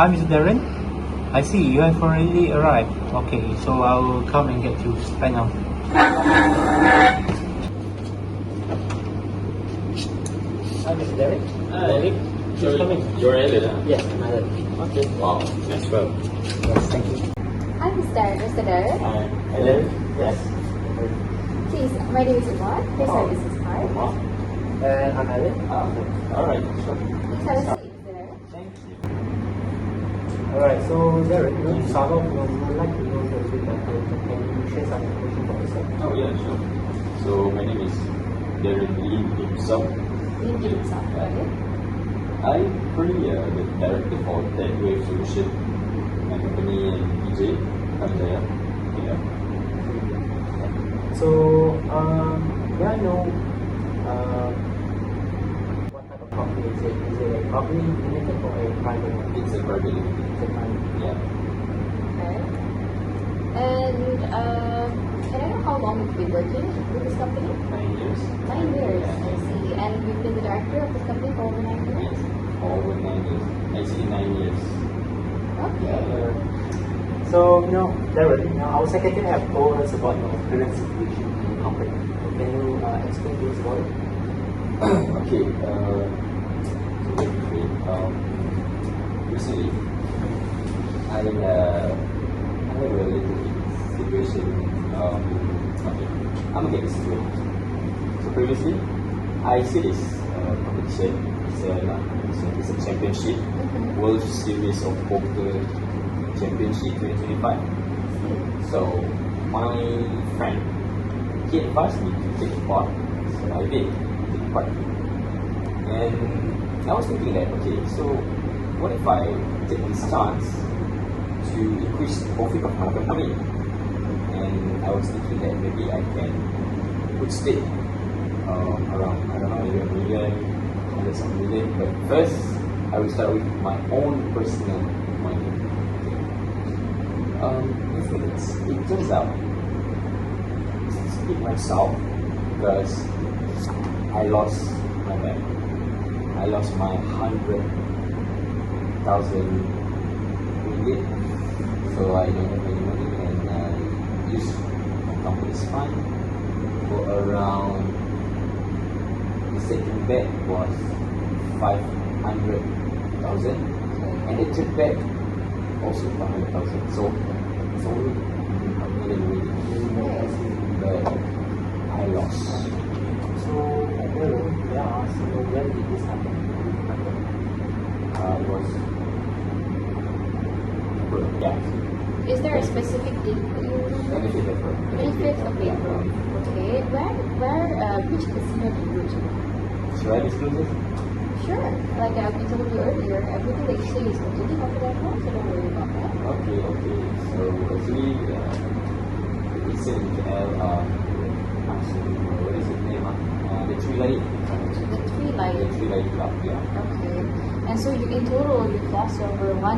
Hi, Mr. Darren. I see you have already arrived. Okay, so I will come and get you right now. Hi, Mr. Darren. Hi. Please come in. You're Ellen, huh? Yes, I'm Alan. Okay. Wow, that's well. Yes, thank you. Hi, Mr. Darren. Hi, Ellen. Yes. Please, my name is Yvonne. Please have a business card. Wow. And I'm Alan. Alright, sure. Please have a seat, Mr. Darren. Thank you. Alright, so Darren, to start off, we would like to know a little bit better. Can you share some information about yourself? Oh, yeah, sure. So, my name is Darren Lee himself. You give yourself, okay? I'm currently the director for Tech Wave Solution, my company in PJ, Kamjaya. Yeah. So, may I know what type of company is it? Is it a company limited or a private one? It's a private limited. It's a private. Yeah. Okay. And can I know how long you've been working with this company? 9 years. 9 years, Yeah. I see. And you've been the director of this company for over 9 years? Yes. Over 9 years. Actually, 9 years. Okay. So, Darren, our secretary have told us about your current situation in the company. Can you explain to us about it? Okay, so basically, recently, I have a little situation. Okay, I'm gonna get this straight. So previously, I see this competition. It's a championship, World Series of Poker Championship 2025. So my friend, he advised me to take part. So I did take part. And I was thinking that, okay, so what if I take this chance to increase the profit of my company? And I was thinking that maybe I can put stake around, I don't know, maybe a million, hundreds of million. But first, I will start with my own personal money. It turns out it went south because I lost my bank. I lost my 100,000 ringgit. So I don't have any money and I used my company's fund for around, the second bet was 500,000 and the third bet also 500,000. So it's only a million ringgit. But I lost. So, Darren, may I ask, when did this happen? It was yeah, Is there a specific date that you remember? 25th of April. 25th of April. Okay. Which casino do you go to? Should I disclose this? Sure. Like I told you earlier, everything that you say is completely confidential, so don't worry about that. Okay. So actually, it's in KL. Actually, what is its name? The Three Light. The Three Light. The Three Light Club. Yeah. Okay. And so in total, you've lost over 1,100,000,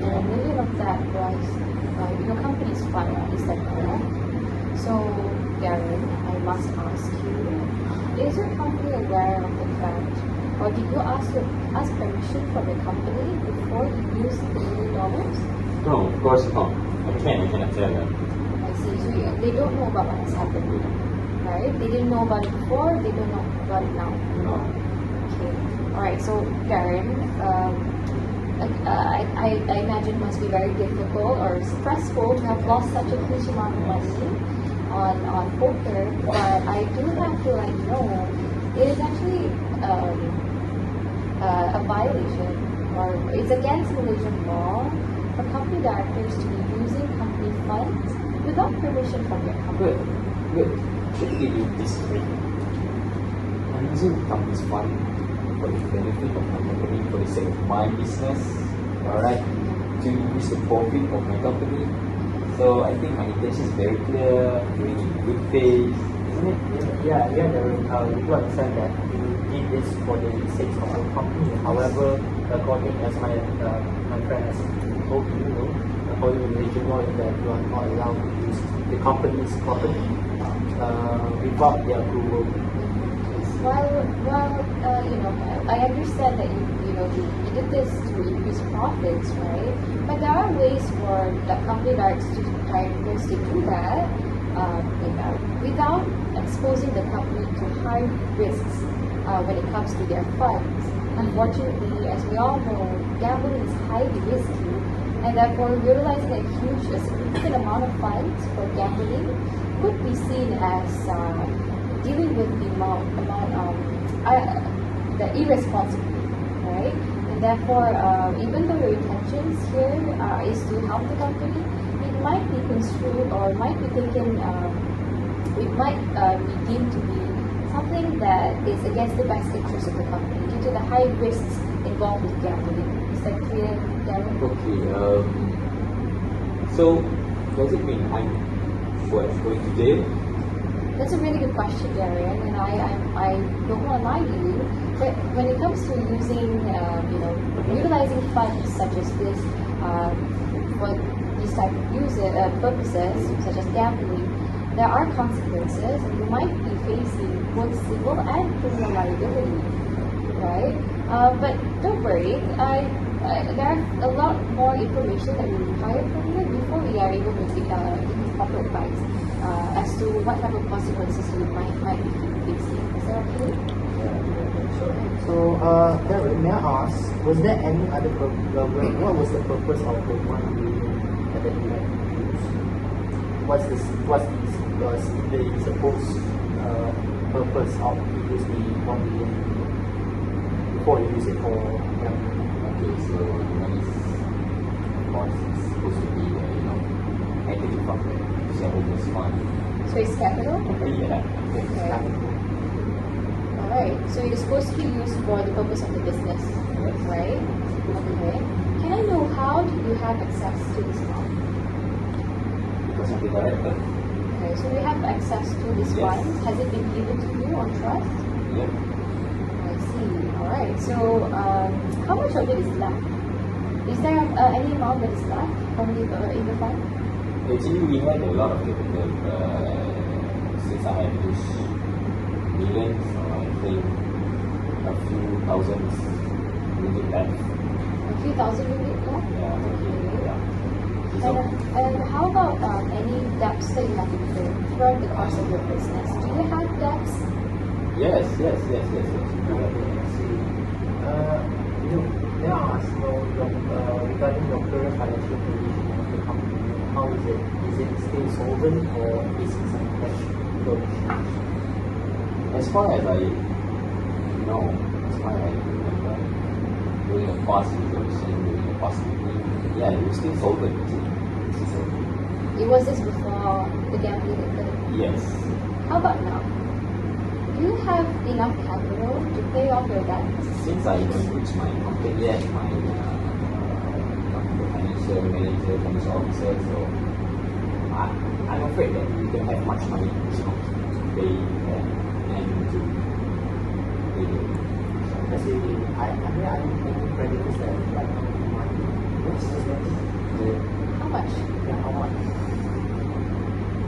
and a million of that was your company's fund. Is that correct? So, Darren, I must ask you: is your company aware of the fact, or did you ask permission from the company before you used the $1 million? No, of course not. I cannot tell them. I see. So they don't know about what has happened, right? They didn't know about it before. They don't know about it now. No. Okay. All right. So, Darren, I imagine it must be very difficult or stressful to have lost such a huge amount of money on poker. But I do have to let you know it is actually a violation, or it's against Malaysian law for company directors to be using company funds without permission from your company. Good. Should give you this free. I'm using the company's fund for the benefit of my company, for the sake of my business, alright, to increase the profit of my company. So I think my intention is very clear, doing it in good faith, isn't it? Yeah, Darren, we do understand that you did this for the sake of your company. However, according as my friend has told you, according to Malaysian law, is that you are not allowed to use the company's property without their approval. I understand that you did this to increase profits, right? But there are ways for the company directors to do that without exposing the company to high risks when it comes to their funds. Unfortunately, as we all know, gambling is highly risky, and therefore utilizing a significant amount of funds for gambling could be seen as dealing with the irresponsibility, right? And therefore, even though your intentions here is to help the company, it might be construed or might be taken, it might be deemed to be something that is against the best interest of the company due to the high risks involved with gambling. Is that clear, Darren? Okay. So does it mean I'm going to jail? That's a really good question, Darren, and I don't want to lie to you, but when it comes to utilizing funds such as this for these type of purposes, such as gambling, there are consequences, and you might be facing both civil and criminal liability, right? But don't worry, there are a lot more information that we require from you before we are able to give proper advice as to what type of consequences you might be facing. Is that okay? So, Darren, may I ask, was there any other what was the purpose of the 1 million that you had used? What's the supposed purpose of using the 1 million before you use it for gambling? Okay, so the money is, of course, it's supposed to be equity from the shareholders fund. So it's capital? Yeah. Okay. Alright, so it is supposed to be used for the purpose of the business, Yes. right? Okay. Can I know how do you have access to this fund? Because of the director. Okay, so you have access to this Yes. fund. Has it been given to you on trust? Yeah. I see. Alright, so how much of it is left? Is there any amount that is left from in the fund? Actually, we had a lot of capital since I had those millions, I think a few thousands ringgit left. A few thousand ringgit left? Yeah. Okay. Yeah. So, And how about any debts that you have incurred throughout the course of your business? Do you have debts? yes. I see. May I ask, regarding your current financial condition of the company, how is it? Is it still solvent or is it some cash flow issues? as far as I know, as far as I remember, during the past situation, during the past meeting, yeah, it was still solvent. Still solvent. It was this before the gambling occurred. Yes. How about now? Do you have enough capital to pay off your debts? Since I don't reach my company yet, my financial manager, financial officer, so I'm afraid that we don't have much money to pay and to pay the Basically, I'm making creditors that like money. How much? Yeah, how much?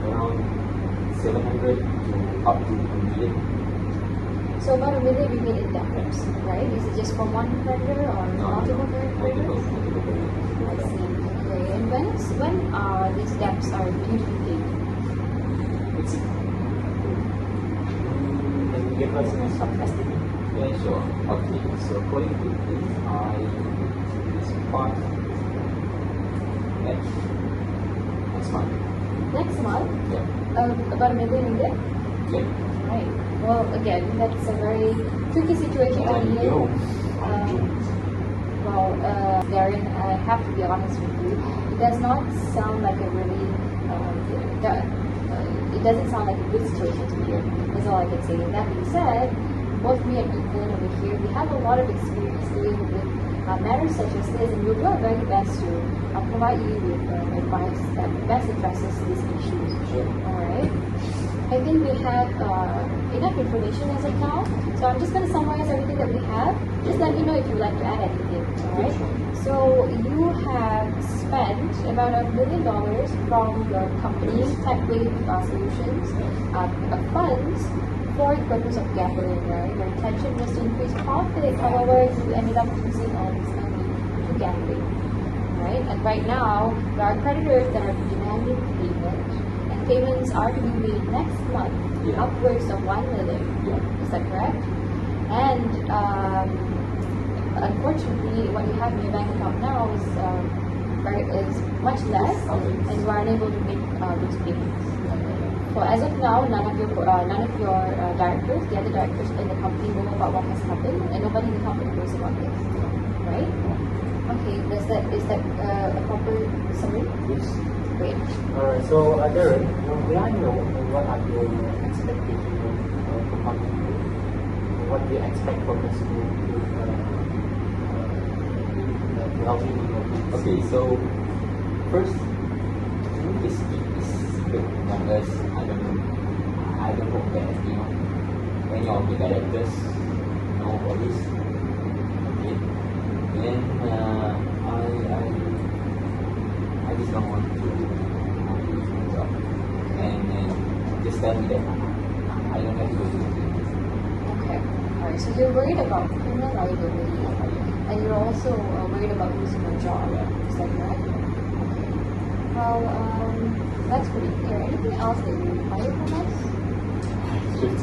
around 700 to up to 1 million. So about $1 million ringgit in debts, right? Is it just for one creditor or multiple creditors? I see. Okay. And when these debts are due to be paid? It's Can you give us some estimate? yeah, sure. Okay, so according to this, this part next month. Next month? Yeah. About $1 million ringgit? Yeah. Right. Well, again, that's a very tricky situation to be in. Well, Darren, I have to be honest with you. It does not sound like a really, it doesn't sound like a good situation to be in. That's all I can say. That being said, both me and Ethan over here, we have a lot of experience dealing with matters such as this, and we'll do our very best to provide you with advice that best addresses these issues. Sure. Alright? I think we have enough information as of now, so I'm just going to summarize everything that we have. Just let me know if you'd like to add anything. Alright? So you have spent about $1 million from your company, TechWave Solutions, funds for the purpose of gambling, right? Your intention was to increase profit. However, you ended up using all this money to gambling, right? And right now, there are creditors that are demanding payment, and payments are to be made next month, Yeah. upwards of 1 million. Yeah. Is that correct? And unfortunately, what you have in your bank account now is much less, and you are unable to make those payments. So as of now, none of your directors, the other directors in the company, know about what has happened, and nobody in the company knows about this, right? Okay, is that a proper summary? Yes. Great. Alright, so Darren, may I know what are your expectations for company? What do you expect from the school to help you in your business? Okay, so first, this is secret numbers. I don't hope that any of the directors know about this. Okay, then I just don't want to lose my job, and just tell me that I don't have to go to the business. Okay. Alright, so you're worried about criminal liability, and you're also worried about losing your job. Is that correct? Okay. Well, that's pretty clear. Anything else that you require from us? Okay,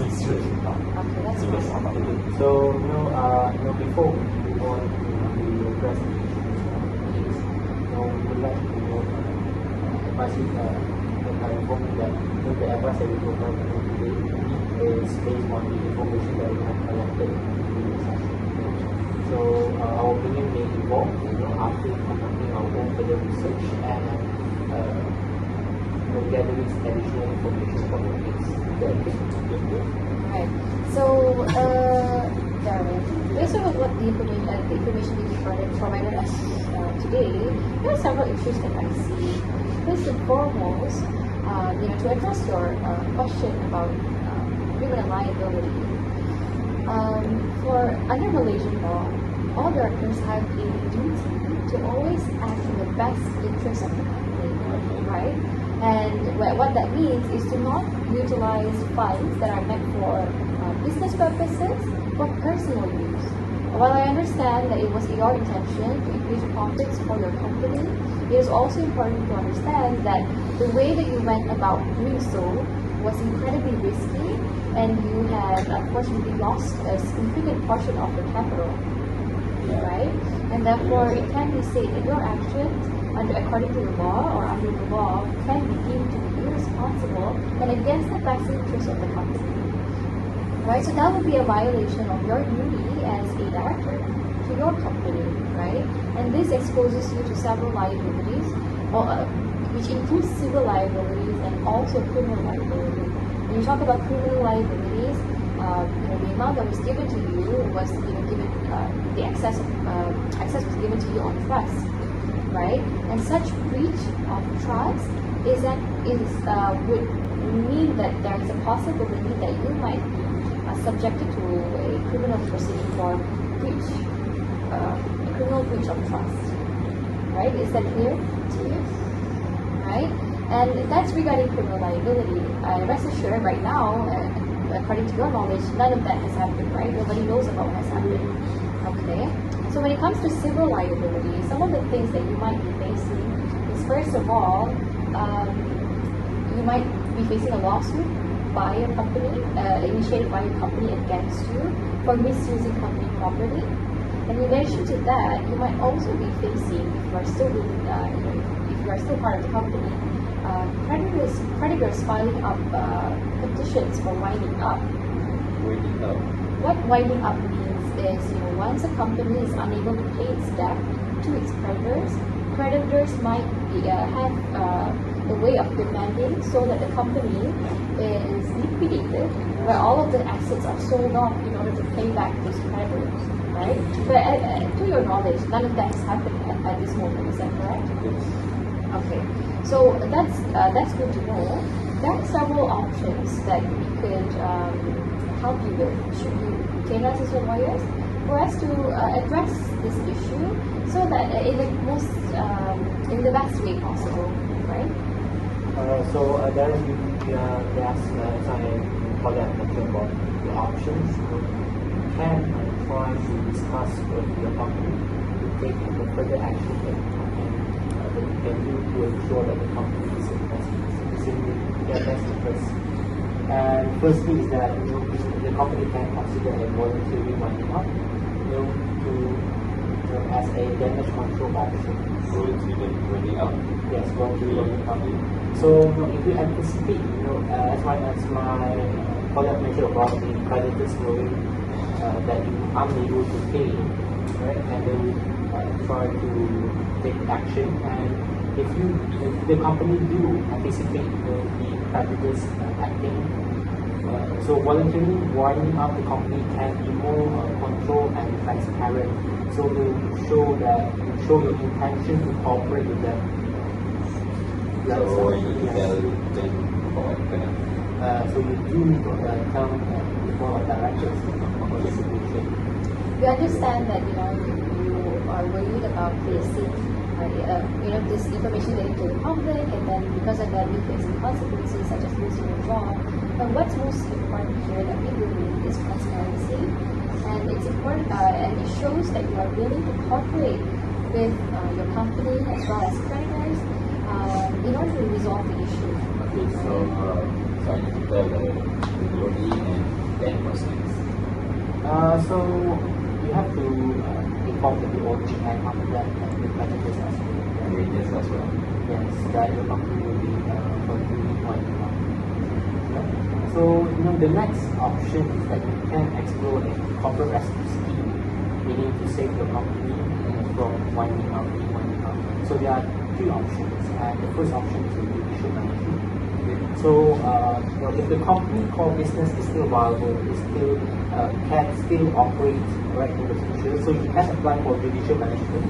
that's fine. So, before we go on to the presentation, we would like to advise you I inform you that the advice that we provide today is based on the information that we have collected in the session. So, our opinion may evolve after conducting our own further research and gathering additional information from your case. Right. So, Darren, based on what the information that you provided us today, there are several issues that I see. First and foremost, to address your question about criminal liability, for under Malaysian law, all directors have a duty to always act in the best interest of the company, right? And what that means is to not utilize funds that are meant for business purposes for personal use. While I understand that it was your intention to increase profits for your company, it is also important to understand that the way that you went about doing so was incredibly risky, and you had unfortunately lost a significant portion of your capital, right? And therefore, it can be said that your actions, according to the law or under the law, can be deemed to be irresponsible and against the best interest of the company. Right? So that would be a violation of your duty as a director to your company, right? And this exposes you to several liabilities, which includes civil liabilities and also criminal liability. When you talk about criminal liabilities, the amount that was given to you was given the access was given to you on trust, right? And such breach of trust would mean that there is a possibility that you might be subjected to a criminal proceeding for a criminal breach of trust, right? Is that clear? Yes. Right? And that's regarding criminal liability. Rest assured, right now, according to your knowledge, none of that has happened, right? Nobody knows about what has happened. Okay? So when it comes to civil liability, some of the things that you might be facing is, first of all, you might be facing a lawsuit by a company, initiated by a company against you for misusing company property. And in addition to that, you might also be facing, if you are still if you are still part of the company, creditors filing up petitions for winding up. Winding up. What winding up means is, once a company is unable to pay its debt to its creditors might have the way of demanding so that the company is liquidated, where all of the assets are sold off in order to pay back those creditors, right? But to your knowledge, none of that has happened at this moment. Is that correct? Yes. Okay, so that's good to know. There are several options that we could help you with. Should you retain us as your lawyers, for us to address this issue so that in the best way possible, right? So Darren, as I what I mentioned about the options, you can try to discuss with your company to take the further action that you can do to ensure that the company is in their best interest. And firstly is that the company can consider a voluntary winding up, as a damage control option. Voluntary winding up. Yes, voluntary winding up. So if you anticipate, as my colleague mentioned about the creditors knowing that you are unable to pay, right, and they will try to take action. And if the company do anticipate the creditors acting, so voluntarily winding up the company can be more controlled and transparent. So to show your intention to cooperate with them. So you need to tell them about what so you do need to tell the board of directors about the situation. We understand that you are worried about facing this information getting to the public, and then because of that you facing consequences such as losing your job. But what's most important here that we believe is transparency, and it's important and it shows that you are willing to cooperate with your company as well as creditors in order to resolve the issue. Okay, so I need to tell the employee and then what's next. So you have to inform the OG and after that the creditors as well. Wages as well. Yes, that your company will be continuing winding up. So the next option is that you can explore a corporate rescue scheme, meaning to save your company from winding up. So there are three options, and the first option is judicial management. So if the company core business is still viable, it still can still operate right in the future, so you can apply for judicial management,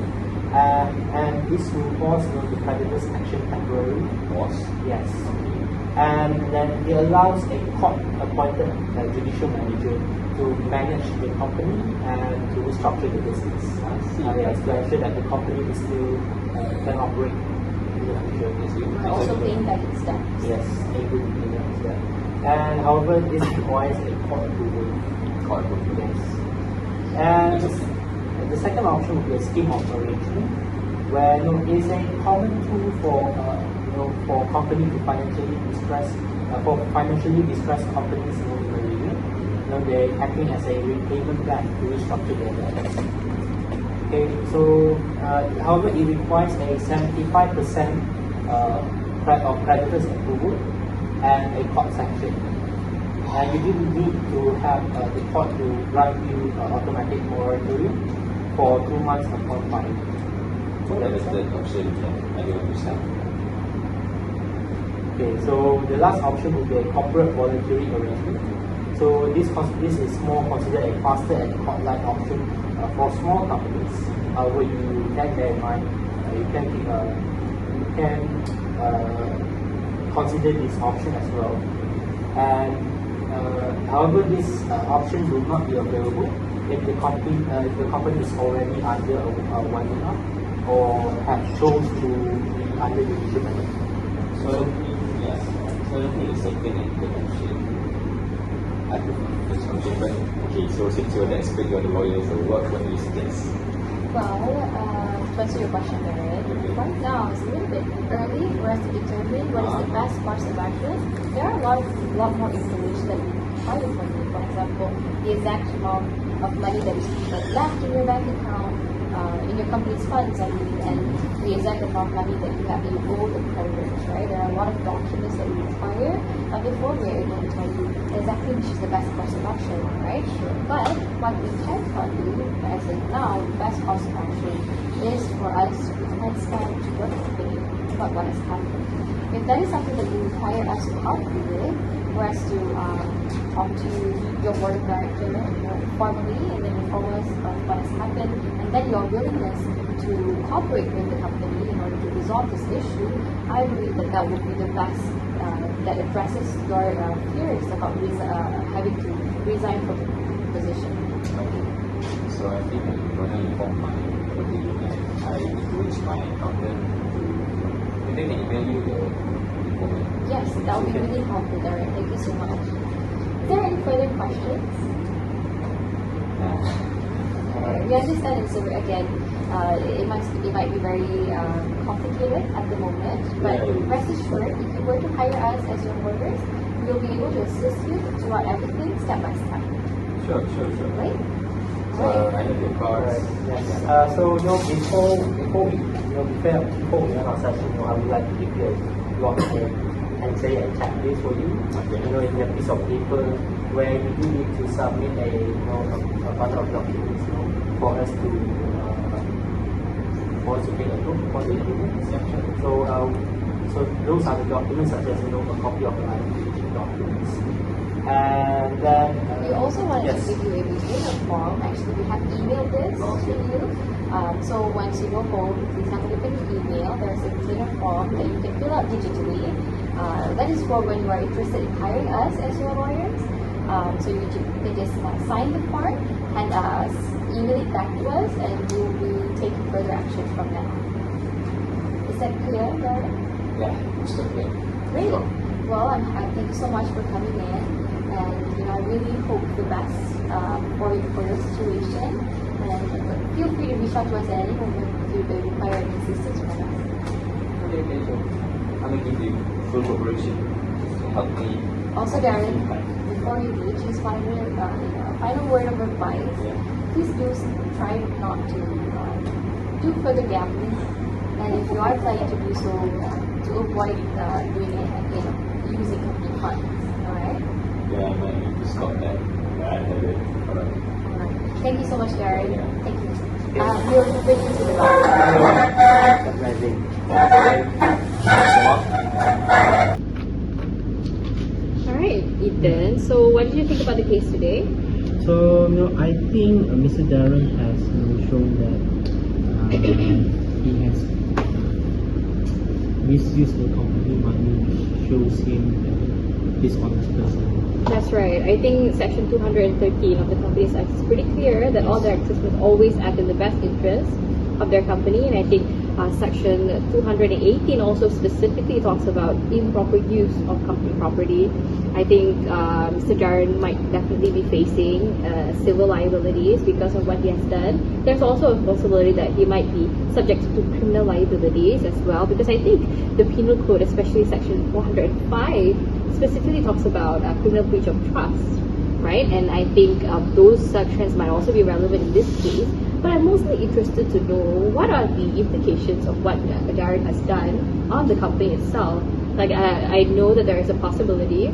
and this will pause the creditors' action temporarily. Pause. Yes. And then it allows a court-appointed judicial manager to manage the company and to restructure the business. Yes, to ensure that the company is still can operate in the future. We're also paying back its debt. Yes, able to pay back its debt. And however, this requires a court approval. Court approval. Yes. And the second option would be a scheme of arrangement, where it's a common tool for company to financially distress companies in the region. They're acting as a repayment plan to restructure their debts. Okay, so however, it requires a 75% of creditors' approval and a court sanction. And you do need to have the court to grant you automatic moratorium for 2 months upon filing. What is the option I want to sell? Okay, so the last option would be a corporate voluntary arrangement. So this is more considered a faster and court-like option for small companies, where you can bear in mind, you can consider this option as well. And however, this option will not be available if the company is already under winding up or have chose to be under judicial management. So I think the second and third option. I prefer the first option, but okay, so since you're the expert, you're the lawyer, so what do you suggest? Well, to answer your question, Darren, right now it's a little bit early for us to determine what is the best course of action. There are a lot more information that we require from you. For example, the exact amount of money that is left in your bank account, in your company's funds, I mean, and the exact amount of money that you have in gold and creditors, right? There are a lot of documents that we require before we are able to tell you exactly which is the best course of action, right? But what we can tell you, as of now, the best course of action is for us to be transparent to your company about what has happened. If that is something that you require us to help you with, for us to talk to your board of directors formally and then inform us of what has happened, and then your willingness to cooperate with the company in order to resolve this issue, I believe that that would be the best that addresses your fears about having to resign from the position. Okay. So I think I'm going to inform my colleague and I reach my accountant to email you the information. Yes, that would be really helpful, Darren. Thank you so much. Is there any further questions? We understand it's again, it might be very complicated at the moment, but rest assured, if you were to hire us as your lawyers, we will be able to assist you throughout everything step by step. Sure. Right? I know your course. Yes. So before we end our session, I would like to give you a long and say a checklist for you. Okay. In a piece of paper where you do need to submit a bunch of documents, for us to take a look for the agreement. So those are the documents such as a copy of the identification documents. And then We also wanted yes. to give you a retainer form. Actually, we have emailed this to you. So once you go home, please have a look at the email. There's a retainer form that you can fill out digitally. That is for when you are interested in hiring us as your lawyers. So you can just sign the form and email it back to us, and we will be taking further action from now. Is that clear, Darren? Yeah, it's okay. Great. Well, thank you so much for coming in, and I really hope the best for your situation. And feel free to reach out to us at any moment if you require any assistance from us. Okay, sure. I'm gonna give you full cooperation to help me. Also, Darren, before you leave, just a final word of advice. Yeah. Please do try not to do further gambling, and if you are planning to do so, to avoid doing it, using company funds. All right. Yeah, I might need to stop that. Yeah, I have it. Alright. All right. Thank you so much, Darren. Yeah. Thank you. We're bringing to the back. All right, Ethan. So, what did you think about the case today? So, I think Mr. Darren has shown that he has misused the company money, which shows him a dishonest person. That's right. I think Section 213 of the Companies Act is pretty clear that all directors must always act in the best interest of their company, and I think Section 218 also specifically talks about improper use of company property. I think Mr. Darren might definitely be facing civil liabilities because of what he has done. There's also a possibility that he might be subject to criminal liabilities as well, because I think the penal code, especially Section 405, specifically talks about criminal breach of trust, right? And I think those sections might also be relevant in this case. But I'm mostly interested to know what are the implications of what Darren has done on the company itself. Like I know that there is a possibility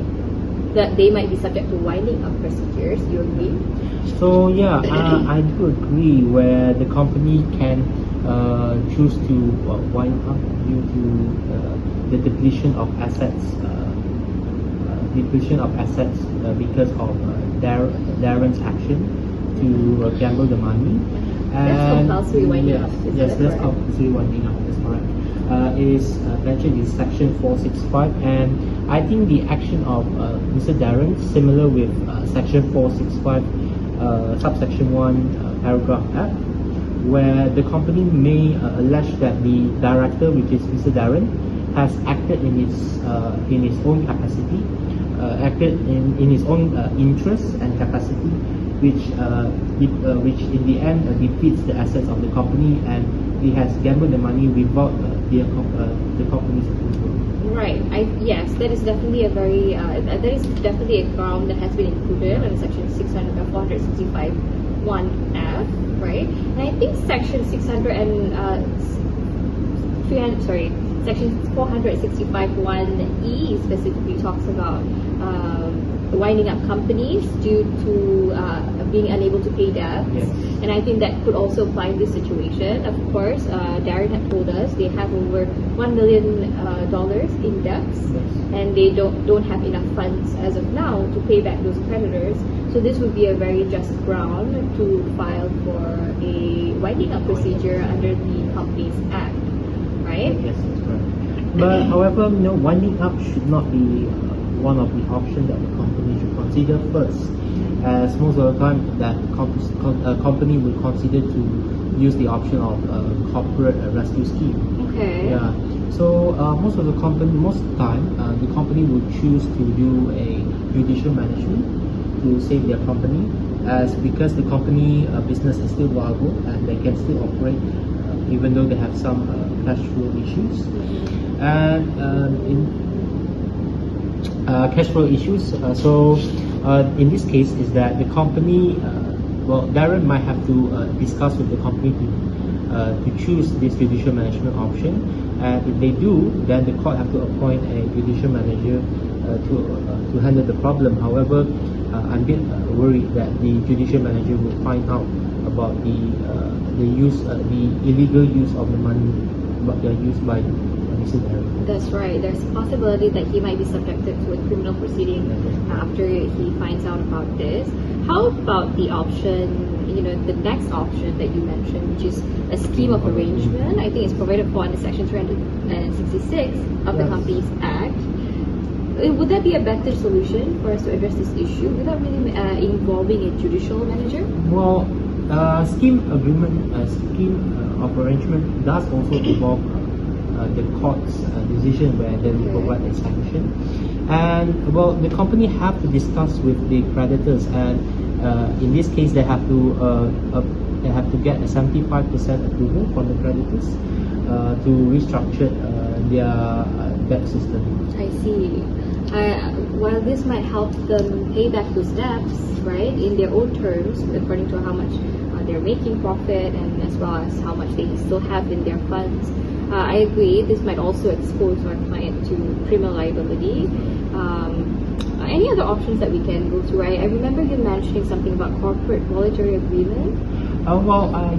that they might be subject to winding up procedures. Do you agree? So yeah, I do agree where the company can choose to wind up due to the depletion of assets, because of Darren's action to gamble the money. That's compulsory winding up. Yes, that's compulsory winding up. That's correct. Is mentioned in Section 465, and I think the action of Mr. Darren similar with Section 465, subsection 1, paragraph F, where the company may allege that the director, which is Mr. Darren, has acted in his own capacity, acted in his own interest and capacity, which in the end depletes the assets of the company, and he has gambled the money without the company's approval. Right. Yes, that is definitely a ground that has been included in Section 465 1F, right? And I think Section 465 1E specifically talks about winding up companies due to being unable to pay debts. Yes. And I think that could also apply in this situation. Of course, Darren had told us they have over $1 million in debts, Yes. and they don't have enough funds as of now to pay back those creditors. So this would be a very just ground to file for a winding up procedure under the Companies Act, right? Yes, that's correct. But however, winding up should not be one of the options that the company should consider first, as most of the time that company will consider to use the option of corporate rescue scheme. Okay. Yeah. So most of the time, the company would choose to do a judicial management to save their company, as because the company business is still viable and they can still operate even though they have some cash flow issues. And cash flow issues. In this case, is that the company, Darren might have to discuss with the company to choose this judicial management option. And if they do, then the court have to appoint a judicial manager to handle the problem. However, I'm a bit worried that the judicial manager will find out about the illegal use of the money used by Mr. Darren. That's right. There's a possibility that he might be subjected to a criminal proceeding after he finds out about this. How about the option, the next option that you mentioned, which is a scheme of arrangement? I think it's provided for under Section 366 of the Companies Act. Would that be a better solution for us to address this issue without really involving a judicial manager? Well, scheme of arrangement does also involve the court's decision where they will provide a sanction. And the company have to discuss with the creditors, and in this case they have to get a 75% approval from the creditors to restructure their debt system. I see. While this might help them pay back those debts, right, in their own terms, according to how much they're making profit and as well as how much they still have in their funds, I agree this might also expose our client to criminal liability. Any other options that we can go through? I remember you mentioning something about corporate voluntary agreement.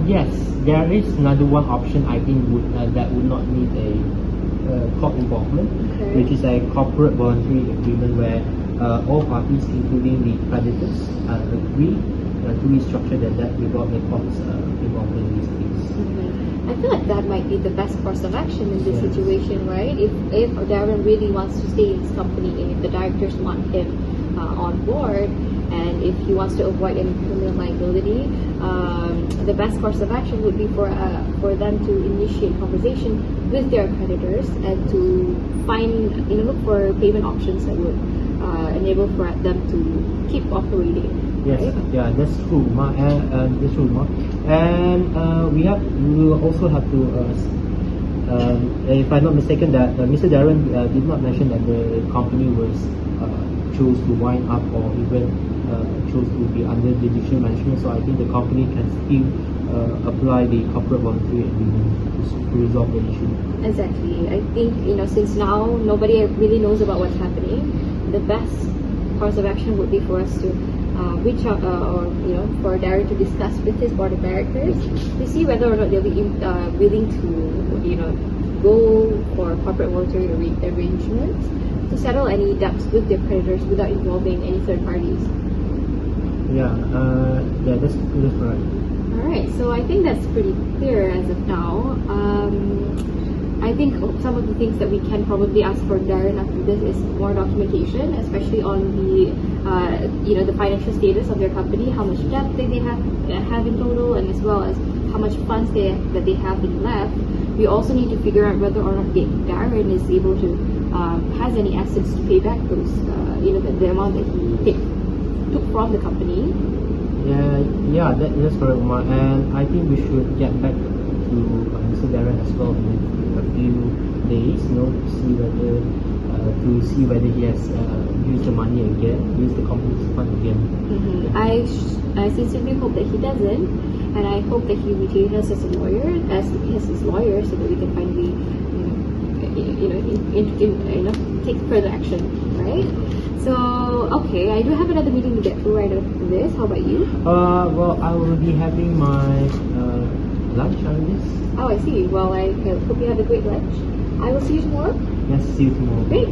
Yes, there is another one option I think that would not need a court involvement, which is a corporate voluntary agreement where all parties, including the creditors, agree to restructure their debt without the court's involvement in this case. I feel like that might be the best course of action in this situation, right? If Darren really wants to stay in his company and if the directors want him on board, and if he wants to avoid any criminal liability, the best course of action would be for them to initiate conversation with their creditors and to find, look for payment options that would enable for them to keep operating. Yes, right? yeah, that's true, Ma. And we will also have to, if I'm not mistaken, that Mr. Darren did not mention that the company was chose to wind up or even chose to be under judicial management. So I think the company can still apply the corporate voluntary agreement to resolve the issue. Exactly. I think since now nobody really knows about what's happening, the best course of action would be for us to reach out or for Darren to discuss with his board of directors to see whether or not they'll be willing to go for corporate voluntary arrangements to settle any debts with their creditors without involving any third parties. That's correct. Alright, so I think that's pretty clear as of now. I think some of the things that we can probably ask for Darren after this is more documentation, especially on the financial status of their company, how much debt they have in total, and as well as how much funds that they have left. We also need to figure out whether or not Darren is able to has any assets to pay back those the amount that he took from the company. That's correct, Umar. And I think we should get back to Mr. Darren as well in a few days, to see whether he has used the money again, used the company's fund again. I sincerely hope that he doesn't, and I hope that he retains us as his lawyer, so that we can finally, take further action, right? So, okay, I do have another meeting to get through right after this. How about you? I will be having my lunch after this. Oh, I see. Well, I hope you have a great lunch. I will see you tomorrow. Yes, see you tomorrow. Great.